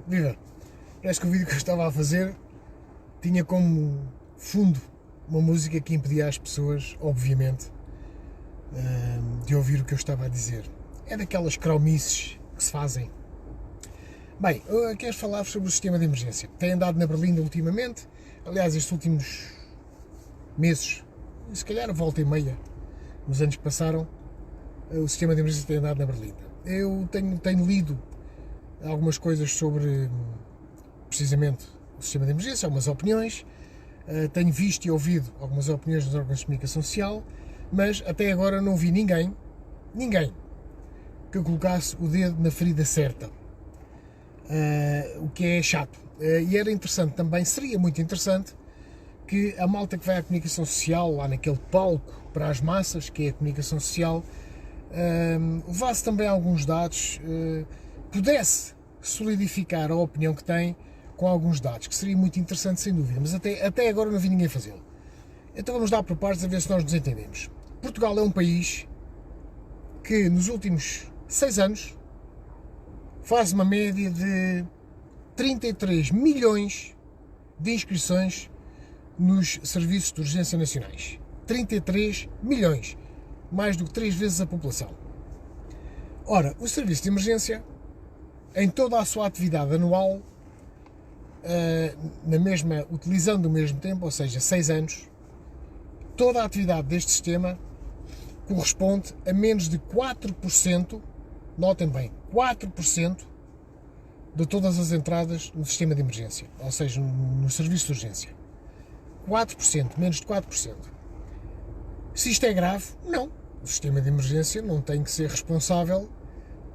Viva! Parece que o vídeo que eu estava a fazer tinha como fundo uma música que impedia as pessoas, obviamente, de ouvir o que eu estava a dizer. É daquelas cromices que se fazem. Bem, eu quero falar sobre o sistema de emergência. Tem andado na berlinda ultimamente, aliás, estes últimos meses, se calhar a volta e meia, nos anos que passaram, o sistema de emergência tem andado na berlinda. Eu tenho lido algumas coisas sobre, precisamente, o sistema de emergência, algumas opiniões, tenho visto e ouvido algumas opiniões dos órgãos de comunicação social, mas até agora não vi ninguém que colocasse o dedo na ferida certa, o que é chato. E era interessante também, seria muito interessante, que a malta que vai à comunicação social, lá naquele palco para as massas, que é a comunicação social, levasse também alguns dados, pudesse solidificar a opinião que tem com alguns dados, que seria muito interessante sem dúvida, mas até agora não vi ninguém fazê-lo. Então vamos dar por partes a ver se nós nos entendemos. Portugal é um país que nos últimos 6 anos faz uma média de 33 milhões de inscrições nos serviços de urgência nacionais. 33 milhões, mais do que 3 vezes a população. Ora, o serviço de emergência, em toda a sua atividade anual, utilizando o mesmo tempo, ou seja, 6 anos, toda a atividade deste sistema corresponde a menos de 4%, notem bem, 4% de todas as entradas no sistema de emergência, ou seja, no serviço de urgência. 4%, menos de 4%. Se isto é grave, não. O sistema de emergência não tem que ser responsável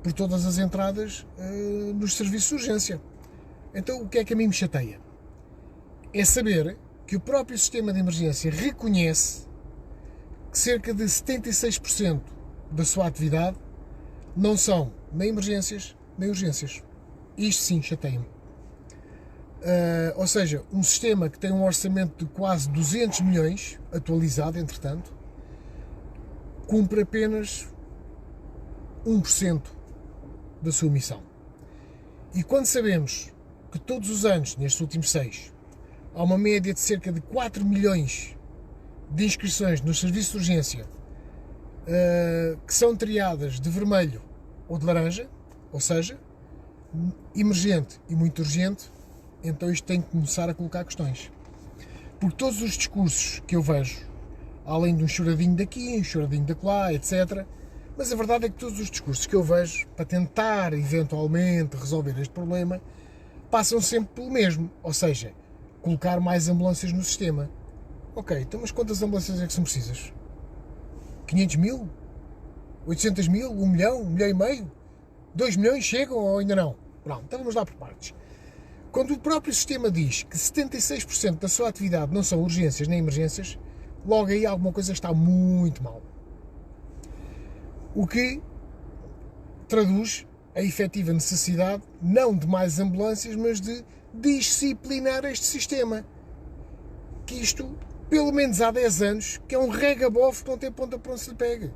por todas as entradas nos serviços de urgência. Então, o que é que a mim me chateia? É saber que o próprio sistema de emergência reconhece que cerca de 76% da sua atividade não são nem emergências, nem urgências. Isto sim chateia-me. Ou seja, um sistema que tem um orçamento de quase 200 milhões, atualizado, entretanto, cumpre apenas 1% da sua missão. E quando sabemos que todos os anos, nestes últimos 6, há uma média de cerca de 4 milhões de inscrições no serviço de urgência que são triadas de vermelho ou de laranja, ou seja, emergente e muito urgente, então isto tem que começar a colocar questões. Porque todos os discursos que eu vejo, além de um choradinho daqui, um choradinho dacolá, etc., mas a verdade é que todos os discursos que eu vejo, para tentar eventualmente resolver este problema, passam sempre pelo mesmo, ou seja, colocar mais ambulâncias no sistema. Ok, então mas quantas ambulâncias é que são precisas? 500 mil? 800 mil? 1 milhão? 1 milhão e meio? 2 milhões chegam ou ainda não? Pronto, então vamos lá por partes. Quando o próprio sistema diz que 76% da sua atividade não são urgências nem emergências, logo aí alguma coisa está muito mal. O que traduz a efetiva necessidade não de mais ambulâncias, mas de disciplinar este sistema. Que isto, pelo menos há 10 anos, que é um regabof que não tem ponta para onde se lhe pegue.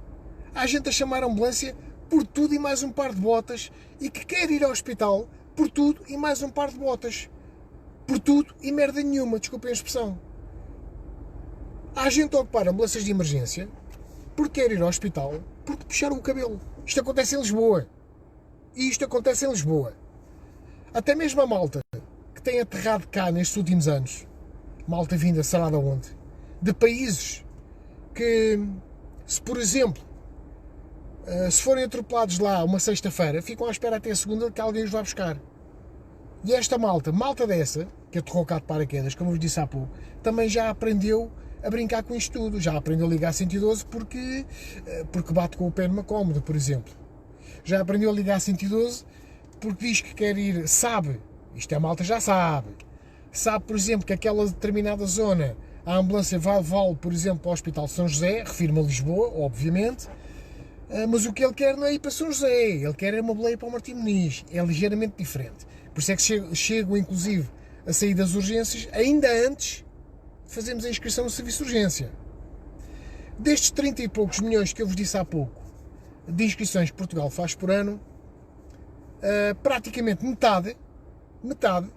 Há gente a chamar a ambulância por tudo e mais um par de botas e que quer ir ao hospital por tudo e mais um par de botas. Por tudo e merda nenhuma, desculpem a expressão. Há gente a ocupar ambulâncias de emergência porque quer ir ao hospital porque puxaram o cabelo. Isto acontece em Lisboa. E isto acontece em Lisboa. Até mesmo a malta que tem aterrado cá nestes últimos anos, malta vinda, sei lá de onde, de países que, se por exemplo, se forem atropelados lá uma sexta-feira, ficam à espera até a segunda que alguém os vá buscar. E esta malta dessa, que aterrou cá de paraquedas, como eu vos disse há pouco, também já aprendeu a brincar com isto tudo. Já aprendeu a ligar 112 porque bate com o pé numa cómoda, por exemplo. Já aprendeu a ligar 112 porque diz que quer ir, sabe, isto a malta já sabe, por exemplo, que aquela determinada zona, a ambulância vai levá-lo, por exemplo, para o Hospital São José, refiro-me a Lisboa, obviamente, mas o que ele quer não é ir para São José, ele quer é uma boleia para o Martim Moniz, é ligeiramente diferente. Por isso é que chegam, inclusive, a sair das urgências, ainda antes de fazermos a inscrição no serviço de urgência. Destes 30 e poucos milhões que eu vos disse há pouco, de inscrições que Portugal faz por ano, praticamente metade metade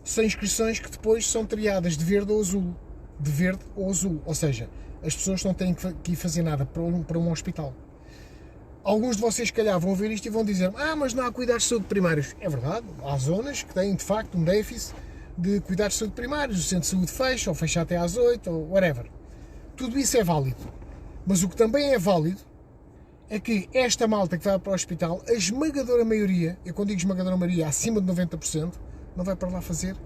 são inscrições que depois são triadas de verde ou azul. De verde ou azul. Ou seja, as pessoas não têm que ir fazer nada para um hospital. Alguns de vocês, se calhar, vão ver isto e vão dizer: mas não há cuidados de saúde primários. É verdade, há zonas que têm, de facto, um déficit de cuidados de saúde primários. O centro de saúde fecha, ou fecha até às 8, ou whatever. Tudo isso é válido. Mas o que também é válido é que esta malta que vai para o hospital, a esmagadora maioria, eu quando digo esmagadora maioria, acima de 90%, não vai para lá fazer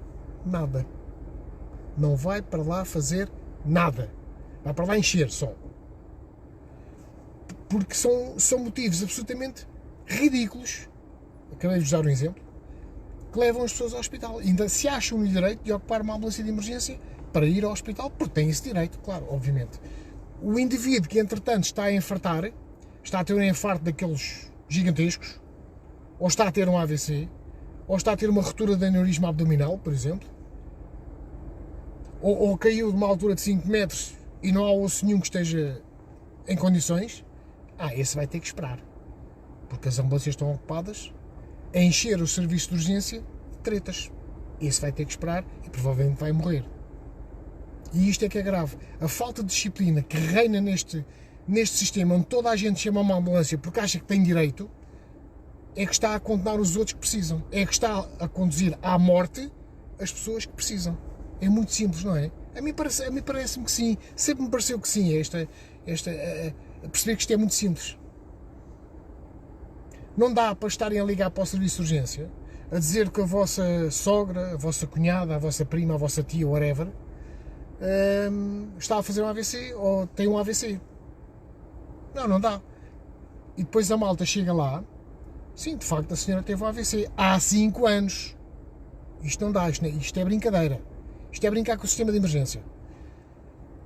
nada. Não vai para lá fazer nada. Vai para lá encher só. Porque são motivos absolutamente ridículos, acabei de vos dar um exemplo, que levam as pessoas ao hospital. Ainda se acham no direito de ocupar uma ambulância de emergência para ir ao hospital, porque têm esse direito, claro, obviamente. O indivíduo que, entretanto, está a infartar, está a ter um infarto daqueles gigantescos, ou está a ter um AVC, ou está a ter uma ruptura de aneurisma abdominal, por exemplo, ou caiu de uma altura de 5 metros e não há osso nenhum que esteja em condições, esse vai ter que esperar, porque as ambulâncias estão ocupadas a encher o serviço de urgência de tretas. Esse vai ter que esperar e provavelmente vai morrer. E isto é que é grave. A falta de disciplina que reina neste sistema, onde toda a gente chama uma ambulância porque acha que tem direito, é que está a condenar os outros que precisam. É que está a conduzir à morte as pessoas que precisam. É muito simples, não é? A mim parece-me que sim. Sempre me pareceu que sim. Perceber que isto é muito simples. Não dá para estarem a ligar para o serviço de urgência a dizer que a vossa sogra, a vossa cunhada, a vossa prima, a vossa tia, whatever, está a fazer um AVC ou tem um AVC. Não dá. E depois a malta chega lá, sim, de facto a senhora teve um AVC há 5 anos. Isto não dá, isto é brincadeira. Isto é brincar com o sistema de emergência.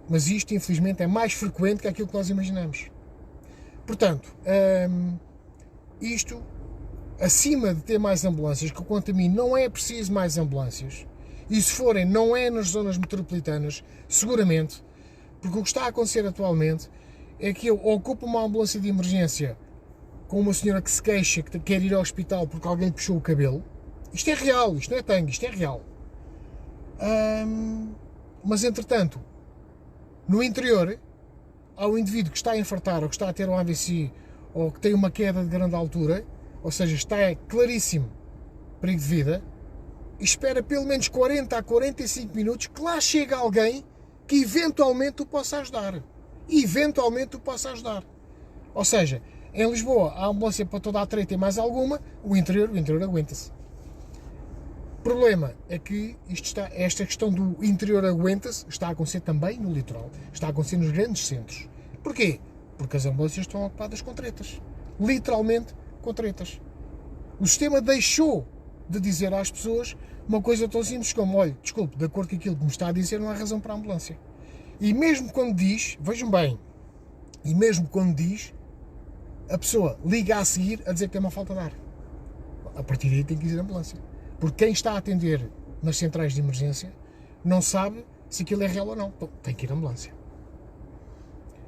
Mas isto, infelizmente, é mais frequente que aquilo que nós imaginamos. Portanto, isto, acima de ter mais ambulâncias, que quanto a mim não é preciso mais ambulâncias, e se forem, não é nas zonas metropolitanas, seguramente, porque o que está a acontecer atualmente é que eu ocupo uma ambulância de emergência com uma senhora que se queixa, que quer ir ao hospital porque alguém puxou o cabelo. Isto é real, isto não é tangue, isto é real. Mas, entretanto, no interior, há um indivíduo que está a infartar, ou que está a ter um AVC, ou que tem uma queda de grande altura, ou seja, está claríssimo perigo de vida, e espera pelo menos 40 a 45 minutos que lá chega alguém que eventualmente o possa ajudar. Eventualmente o possa ajudar. Ou seja, em Lisboa há ambulância para toda a treta e mais alguma, o interior aguenta-se. O problema é que esta questão do interior aguenta-se está a acontecer também no litoral, está a acontecer nos grandes centros. Porquê? Porque as ambulâncias estão ocupadas com tretas. Literalmente com tretas. O sistema deixou de dizer às pessoas uma coisa tão simples como: olha, desculpe, de acordo com aquilo que me está a dizer, não há razão para a ambulância. E mesmo quando diz, vejam bem, a pessoa liga a seguir a dizer que tem uma falta de ar. A partir daí tem que ir a ambulância. Porque quem está a atender nas centrais de emergência não sabe se aquilo é real ou não. Então, tem que ir a ambulância.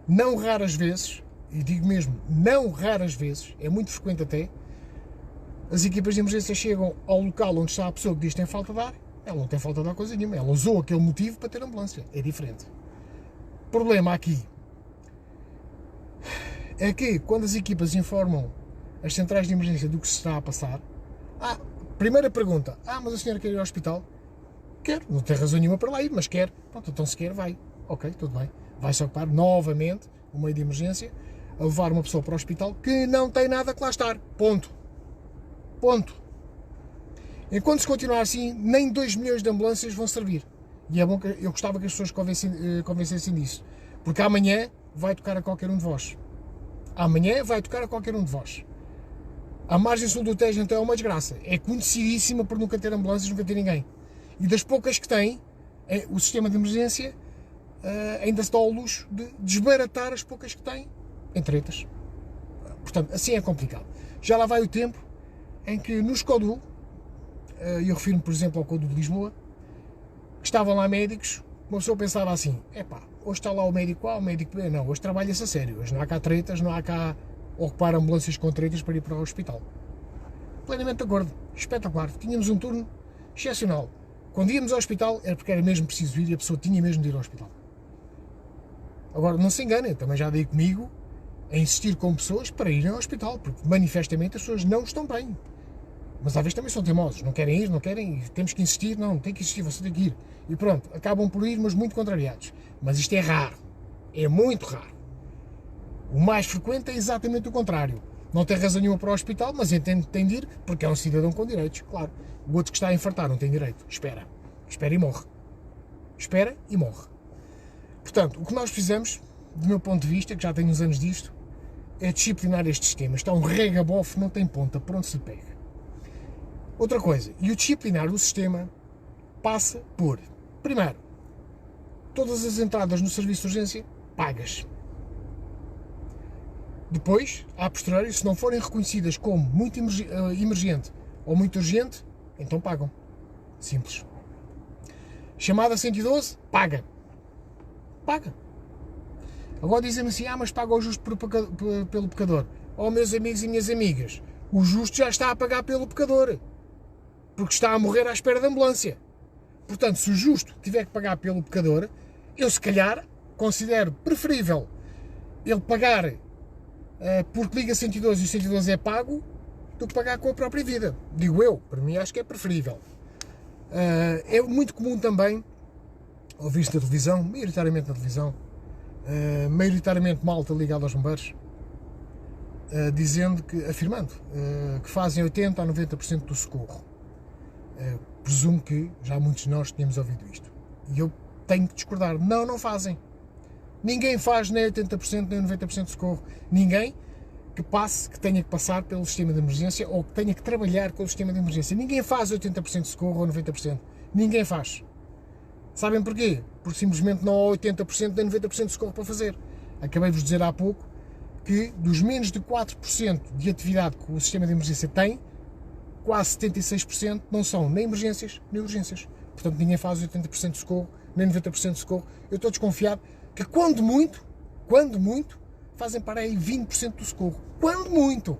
Não raras vezes, e digo mesmo, não raras vezes, é muito frequente até, as equipas de emergência chegam ao local onde está a pessoa que diz que tem falta de ar, ela não tem falta de ar coisa nenhuma, ela usou aquele motivo para ter ambulância, é diferente. O problema aqui é que quando as equipas informam as centrais de emergência do que se está a passar, primeira pergunta: mas a senhora quer ir ao hospital? Quero, não tem razão nenhuma para lá ir, mas quer. Pronto, então se quer, vai. Ok, tudo bem. Vai-se ocupar novamente o meio de emergência a levar uma pessoa para o hospital que não tem nada que lá estar. Ponto. Enquanto se continuar assim, nem 2 milhões de ambulâncias vão servir. E é bom que eu gostava que as pessoas convencessem disso. Porque amanhã vai tocar a qualquer um de vós. A margem sul do Tejo então é uma desgraça. É conhecidíssima por nunca ter ambulâncias, nunca ter ninguém. E das poucas que tem, o sistema de emergência ainda se dá ao luxo de desbaratar as poucas que tem em tretas. Portanto, assim é complicado. Já lá vai o tempo em que nos CODU, eu refiro-me por exemplo ao CODU de Lisboa, que estavam lá médicos, uma pessoa pensava assim: hoje está lá o médico A, o médico B, não, hoje trabalha-se a sério, hoje não há cá tretas, não há cá ocupar ambulâncias com tretas para ir para o hospital. plenamente de acordo, espetacular, tínhamos um turno excepcional. Quando íamos ao hospital era porque era mesmo preciso ir e a pessoa tinha mesmo de ir ao hospital. Agora, não se enganem, também já dei comigo a insistir com pessoas para irem ao hospital, porque manifestamente as pessoas não estão bem. Mas às vezes também são teimosos, não querem ir, não querem, temos que insistir, não, tem que insistir, você tem que ir. E pronto, acabam por ir, mas muito contrariados. Mas isto é raro, é muito raro. O mais frequente é exatamente o contrário. Não tem razão nenhuma para o hospital, mas entende que tem de ir, porque é um cidadão com direitos, claro. O outro que está a infartar não tem direito, espera e morre. Espera e morre. Portanto, o que nós precisamos, do meu ponto de vista, que já tenho uns anos disto, é disciplinar este sistema. Está um regabofe, não tem ponta, por onde se pega. Outra coisa, e o disciplinar do sistema passa por, primeiro, todas as entradas no serviço de urgência pagas. Depois, a posteriori, se não forem reconhecidas como muito emergente ou muito urgente, então pagam. Simples. Chamada 112, paga. Paga. Agora dizem-me assim, mas paga o justo pelo pecador. Oh, meus amigos e minhas amigas, o justo já está a pagar pelo pecador, porque está a morrer à espera da ambulância. Portanto, se o justo tiver que pagar pelo pecador, eu se calhar considero preferível ele pagar porque liga 112 e o 112 é pago, do que pagar com a própria vida. Digo eu, para mim acho que é preferível. É muito comum também ouvir-se na televisão, maioritariamente na televisão, maioritariamente malta ligada aos bombeiros, afirmando que fazem 80% a 90% do socorro. Presumo que já muitos de nós tínhamos ouvido isto. E eu tenho que discordar. Não fazem. Ninguém faz nem 80% nem 90% de socorro. Ninguém que tenha que passar pelo sistema de emergência ou que tenha que trabalhar com o sistema de emergência. Ninguém faz 80% de socorro ou 90%. Ninguém faz. Sabem porquê? Porque simplesmente não há 80% nem 90% de socorro para fazer. Acabei-vos de dizer há pouco que dos menos de 4% de atividade que o sistema de emergência tem, quase 76% não são nem emergências nem urgências. Portanto, ninguém faz 80% de socorro, nem 90% de socorro. Eu estou desconfiado que quando muito, fazem para aí 20% do socorro. Quando muito.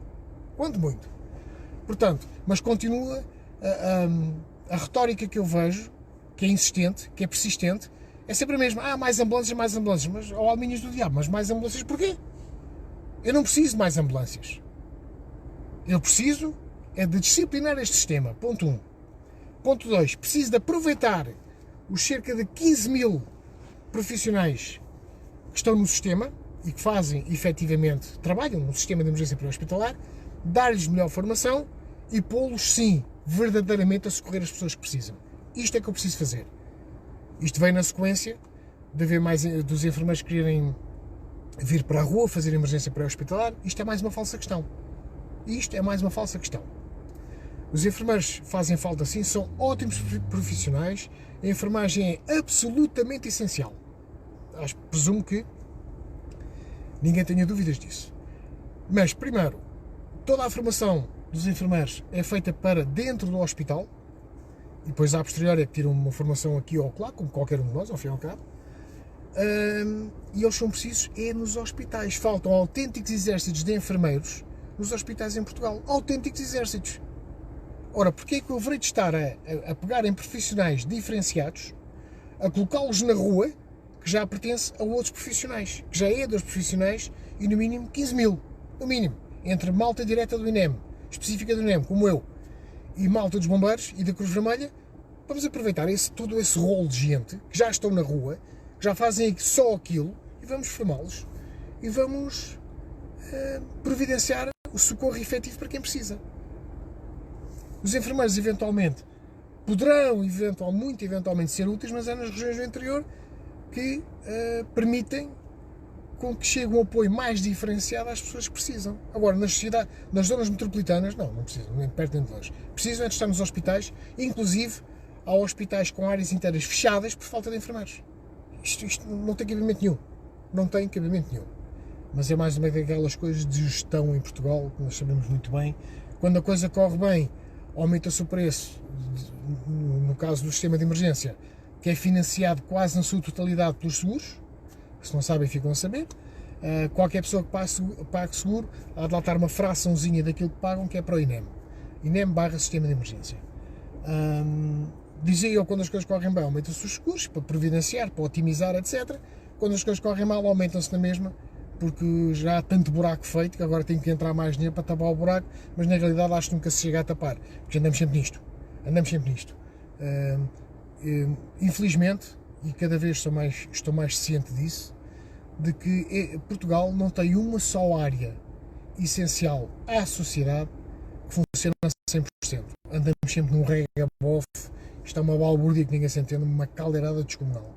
Portanto, mas continua a retórica que eu vejo, que é insistente, que é persistente, é sempre a mesma. Mais ambulâncias, mas ao alminhas do diabo, mas mais ambulâncias porquê? Eu não preciso de mais ambulâncias. Eu preciso de disciplinar este sistema, ponto 1. Ponto 2, preciso de aproveitar os cerca de 15 mil profissionais que estão no sistema e que fazem, efetivamente, trabalham no sistema de emergência pré-hospitalar, dar-lhes melhor formação e pô-los, sim, verdadeiramente a socorrer as pessoas que precisam. Isto é que eu preciso fazer. Isto vem na sequência de haver mais dos enfermeiros que quererem vir para a rua fazer emergência pré-hospitalar. Isto é mais uma falsa questão. Os enfermeiros fazem falta sim, são ótimos profissionais, a enfermagem é absolutamente essencial. Presumo que ninguém tenha dúvidas disso. Mas, primeiro, toda a formação dos enfermeiros é feita para dentro do hospital, e depois, à posteriori, é que tiram uma formação aqui ou lá, como qualquer um de nós, ao fim e ao cabo, e eles são precisos nos hospitais. Faltam autênticos exércitos de enfermeiros nos hospitais em Portugal. Autênticos exércitos. Ora, porquê é que eu haverei de estar a pegar em profissionais diferenciados, a colocá-los na rua, que já pertence a outros profissionais, que já é dos profissionais, e no mínimo 15 mil, no mínimo, entre malta direta do INEM, específica do INEM, como eu, e malta dos bombeiros e da Cruz Vermelha, vamos aproveitar todo esse rolo de gente, que já estão na rua, que já fazem só aquilo, e vamos formá-los, e vamos providenciar o socorro efetivo para quem precisa. Os enfermeiros, eventualmente, poderão, muito eventualmente, ser úteis, mas é nas regiões do interior que permitem com que chegue um apoio mais diferenciado às pessoas que precisam. Agora, nas zonas metropolitanas, não precisam, nem perto nem de longe. Precisam é de estar nos hospitais, inclusive há hospitais com áreas inteiras fechadas por falta de enfermeiros. Isto não tem cabimento nenhum. Mas é mais uma daquelas coisas de gestão em Portugal, que nós sabemos muito bem. Quando a coisa corre bem, aumenta-se o preço, no caso do sistema de emergência, que é financiado quase na sua totalidade pelos seguros, que se não sabem ficam a saber. Qualquer pessoa que pague seguro há de lá estar uma fraçãozinha daquilo que pagam, que é para o INEM. INEM / sistema de emergência. Dizia eu, quando as coisas correm bem, aumentam-se os seguros para previdenciar, para otimizar, etc. Quando as coisas correm mal, aumentam-se na mesma, porque já há tanto buraco feito que agora tem que entrar mais dinheiro para tapar o buraco, mas na realidade acho que nunca se chega a tapar, porque andamos sempre nisto. Infelizmente, e cada vez estou mais ciente disso, de que Portugal não tem uma só área essencial à sociedade que funciona a 100%. Andamos sempre num regabof, isto é uma balbúrdia que ninguém se entende, uma caldeirada descomunal.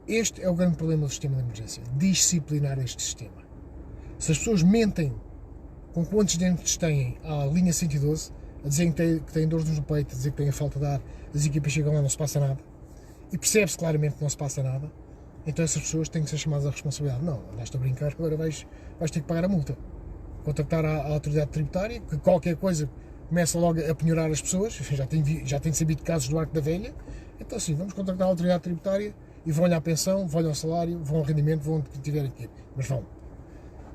Este é o grande problema do sistema de emergência, disciplinar este sistema. Se as pessoas mentem com quantos dentes têm à linha 112, a dizer que têm dores no peito, a dizer que têm falta de ar, as equipas chegam lá e não se passa nada, e percebe-se claramente que não se passa nada, então essas pessoas têm que ser chamadas à responsabilidade. Não, andaste a brincar, agora vais ter que pagar a multa. Contactar a autoridade tributária, que qualquer coisa começa logo a penhorar as pessoas, já tem sabido casos do Arco da Velha, então sim, vamos contactar a autoridade tributária e vão-lhe à pensão, vão-lhe ao salário, vão ao rendimento, vão onde tiverem que ir. Mas vão,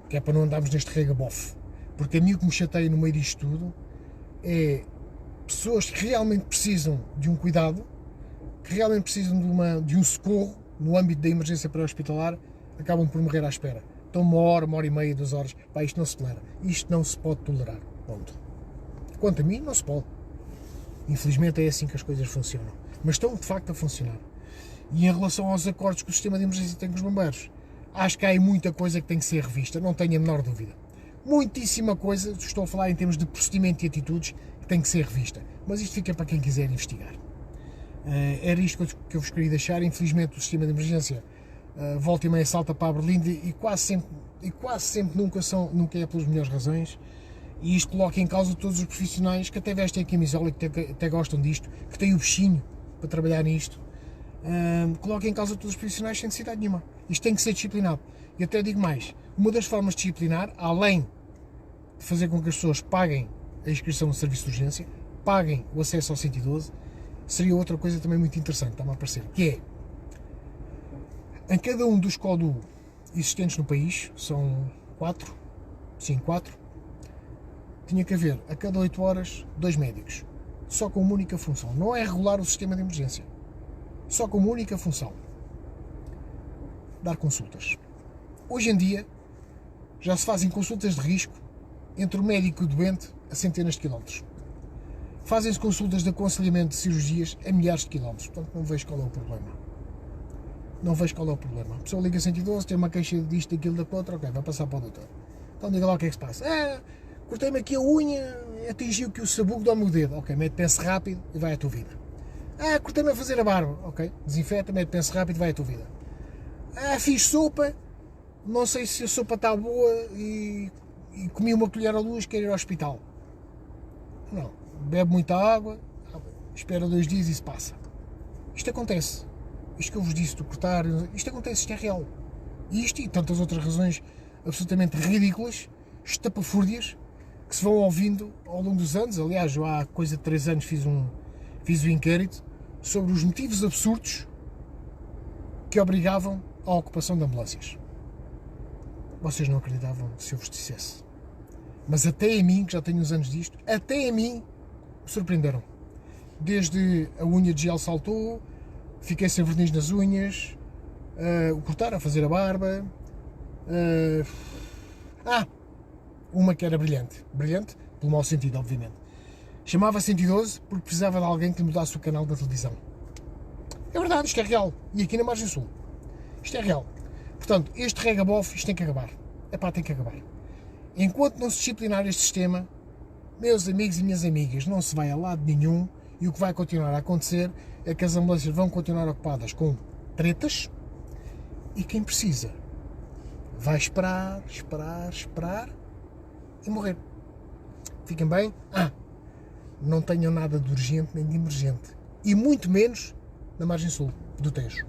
que é para não andarmos neste regabof. Porque a mim o que me chateia no meio disto tudo é pessoas que realmente precisam de um cuidado, que realmente precisam de um socorro no âmbito da emergência pré-hospitalar, acabam por morrer à espera. Então 1 hora e meia, 2 horas, pá, isto não se tolera. Isto não se pode tolerar. Ponto. Quanto a mim, não se pode. Infelizmente é assim que as coisas funcionam. Mas estão de facto a funcionar. E em relação aos acordos que o sistema de emergência tem com os bombeiros, acho que há aí muita coisa que tem que ser revista, não tenho a menor dúvida. Muitíssima coisa, estou a falar em termos de procedimento e atitudes, que tem que ser revista. Mas isto fica para quem quiser investigar. Era isto que eu vos queria deixar. Infelizmente o sistema de emergência volta e meia salta para a berlinda e quase sempre nunca é pelas melhores razões, e isto coloca em causa todos os profissionais que até vestem a camisola e que até gostam disto, que têm o bichinho para trabalhar nisto. Coloca em causa todos os profissionais sem necessidade nenhuma. Isto tem que ser disciplinado. E até digo mais, uma das formas de disciplinar, além de fazer com que as pessoas paguem a inscrição no serviço de urgência, paguem o acesso ao 112, seria outra coisa também muito interessante, está-me a aparecer, que é, em cada um dos CODU existentes no país, são 4, tinha que haver a cada 8 horas 2 médicos, só com uma única função, não é regular o sistema de emergência, só com uma única função, dar consultas. Hoje em dia já se fazem consultas de risco entre o médico e o doente a centenas de quilómetros. Fazem-se consultas de aconselhamento de cirurgias a milhares de quilómetros, portanto não vejo qual é o problema. A pessoa liga 112, tem uma queixa disto, daquilo, da outra, ok, vai passar para o doutor. Então diga lá o que é que se passa. Cortei-me aqui a unha, atingiu que o sabugo dá-me o dedo. Ok, mete pence rápido e vai à tua vida. Cortei-me a fazer a barba. Ok, desinfeta, mete pence rápido e vai à tua vida. Fiz sopa, não sei se a sopa está boa e comi uma colher à luz, quero ir ao hospital. Não, bebe muita água, espera 2 dias e se passa. Isto acontece. Isto que eu vos disse do cortar, isto acontece, isto é real. Isto e tantas outras razões absolutamente ridículas, estapafúrdias, que se vão ouvindo ao longo dos anos. Aliás, eu há coisa de 3 anos fiz um inquérito sobre os motivos absurdos que obrigavam à ocupação de ambulâncias. Vocês não acreditavam se eu vos dissesse. Mas até a mim, que já tenho uns anos disto, até a mim me surpreenderam. Desde a unha de gel saltou, fiquei sem verniz nas unhas, o cortar, a fazer a barba. Uma que era brilhante, pelo mau sentido, obviamente. Chamava 112 porque precisava de alguém que lhe mudasse o canal da televisão. É verdade, isto é real. E aqui na Margem Sul. Isto é real. Portanto, este regabof, isto tem que acabar. Tem que acabar. Enquanto não se disciplinar este sistema, meus amigos e minhas amigas, não se vai a lado nenhum, e o que vai continuar a acontecer é que as ambulâncias vão continuar ocupadas com tretas, e quem precisa vai esperar e morrer. Fiquem bem. Não tenham nada de urgente nem de emergente. E muito menos na Margem Sul do Tejo.